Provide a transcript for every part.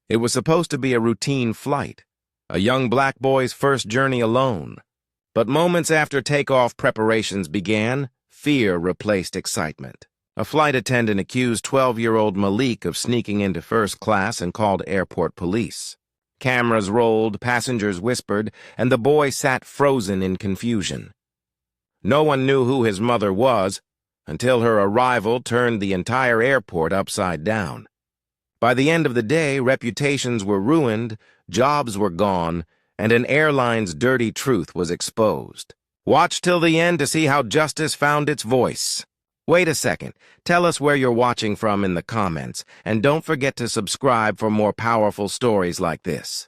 It was supposed to be a routine flight, a young black boy's first journey alone. But moments after takeoff preparations began, fear replaced excitement. A flight attendant accused 12-year-old Malik of sneaking into first class and called airport police. Cameras rolled, passengers whispered, and the boy sat frozen in confusion. No one knew who his mother was until her arrival turned the entire airport upside down. By the end of the day, reputations were ruined, jobs were gone, and an airline's dirty truth was exposed. Watch till the end to see how justice found its voice. Wait a second. Tell us where you're watching from in the comments, and don't forget to subscribe for more powerful stories like this.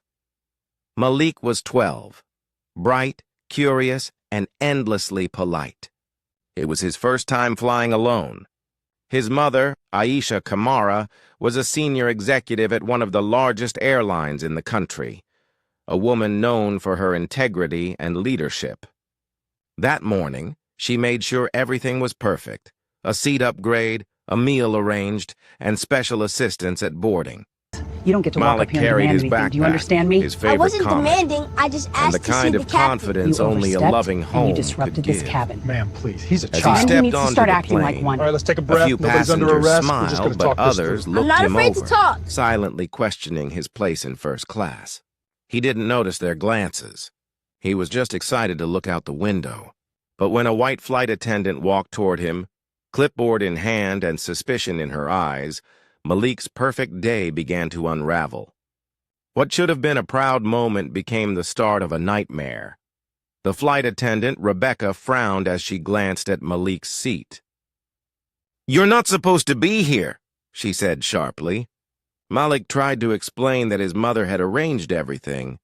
Malik was 12, bright, curious, and endlessly polite. It was his first time flying alone. His mother, Aisha Kamara, was a senior executive at one of the largest airlines in the country, a woman known for her integrity and leadership. That morning, she made sure everything was perfect. A seat upgrade, a meal arranged, and special assistance at boarding. You don't get to walk up here and demand anything. Do you understand me? His favorite I wasn't comment, demanding, I just asked and the to see kind the of captain. confidence You only a overstepped, loving home and you disrupted could this give. cabin. Ma'am, please. He's a As he child. And he stepped needs to onto start the acting like plane, one. All right, let's take a a breath. few Nobody's under passengers arrest. We're just smiled, going to but talk this others through. looked not him afraid to over, talk. silently questioning his place in first class. He didn't notice their glances. He was just excited to look out the window. But when a white flight attendant walked toward him, clipboard in hand and suspicion in her eyes, Malik's perfect day began to unravel. What should have been a proud moment became the start of a nightmare. The flight attendant, Rebecca, frowned as she glanced at Malik's seat. "You're not supposed to be here," she said sharply. Malik tried to explain that his mother had arranged everything,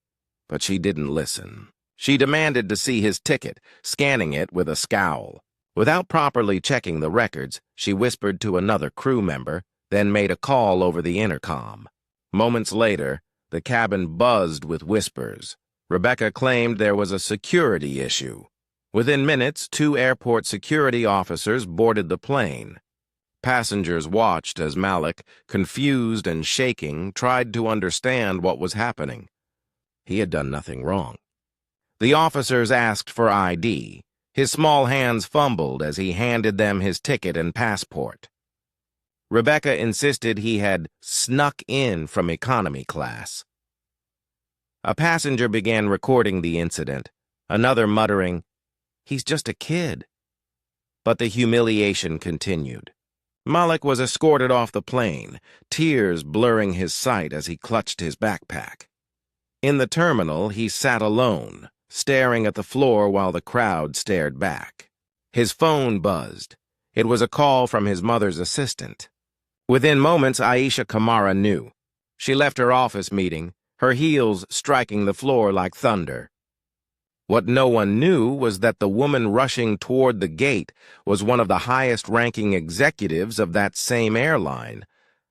but she didn't listen. She demanded to see his ticket, scanning it with a scowl. Without properly checking the records, she whispered to another crew member, then made a call over the intercom. Moments later, the cabin buzzed with whispers. Rebecca claimed there was a security issue. Within minutes, 2 airport security officers boarded the plane. Passengers watched as Malik, confused and shaking, tried to understand what was happening. He had done nothing wrong. The officers asked for ID. His small hands fumbled as he handed them his ticket and passport. Rebecca insisted he had snuck in from economy class. A passenger began recording the incident, another muttering, "He's just a kid." But the humiliation continued. Malik was escorted off the plane, tears blurring his sight as he clutched his backpack. In the terminal, he sat alone, staring at the floor while the crowd stared back. His phone buzzed. It was a call from his mother's assistant. Within moments, Aisha Kamara knew. She left her office meeting, her heels striking the floor like thunder. What no one knew was that the woman rushing toward the gate was one of the highest-ranking executives of that same airline,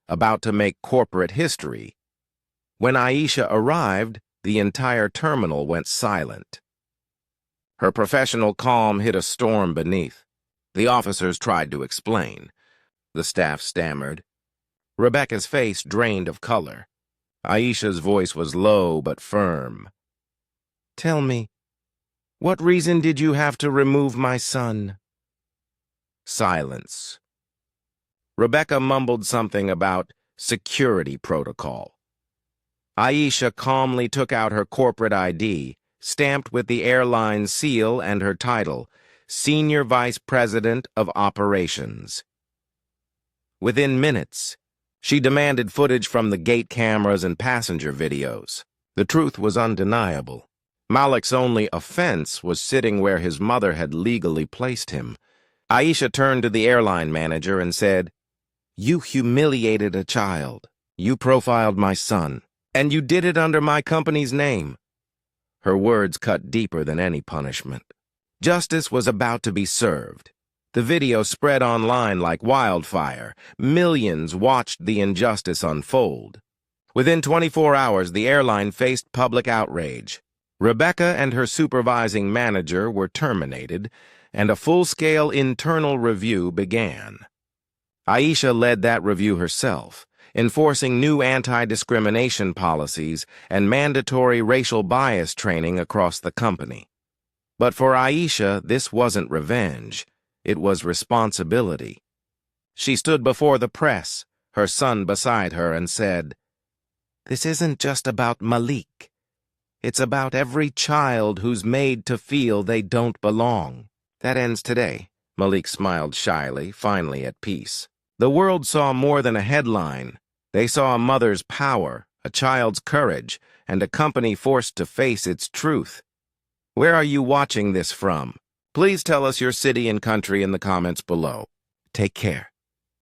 about to make corporate history. When Aisha arrived, the entire terminal went silent. Her professional calm hid a storm beneath. The officers tried to explain. The staff stammered. Rebecca's face drained of color. Aisha's voice was low but firm. "Tell me, what reason did you have to remove my son?" Silence. Rebecca mumbled something about security protocol. Aisha calmly took out her corporate ID, stamped with the airline's seal and her title, Senior Vice President of Operations. Within minutes, she demanded footage from the gate cameras and passenger videos. The truth was undeniable. Malik's only offense was sitting where his mother had legally placed him. Aisha turned to the airline manager and said, "You humiliated a child. You profiled my son. And you did it under my company's name." Her words cut deeper than any punishment. Justice was about to be served. The video spread online like wildfire. Millions watched the injustice unfold. Within 24 hours, the airline faced public outrage. Rebecca and her supervising manager were terminated, and a full-scale internal review began. Aisha led that review herself, enforcing new anti-discrimination policies and mandatory racial bias training across the company. But for Aisha, this wasn't revenge. It was responsibility. She stood before the press, her son beside her, and said, "This isn't just about Malik. It's about every child who's made to feel they don't belong." That ends today. Malik smiled shyly, finally at peace. The world saw more than a headline. They saw a mother's power, a child's courage, and a company forced to face its truth. Where are you watching this from? Please tell us your city and country in the comments below. Take care.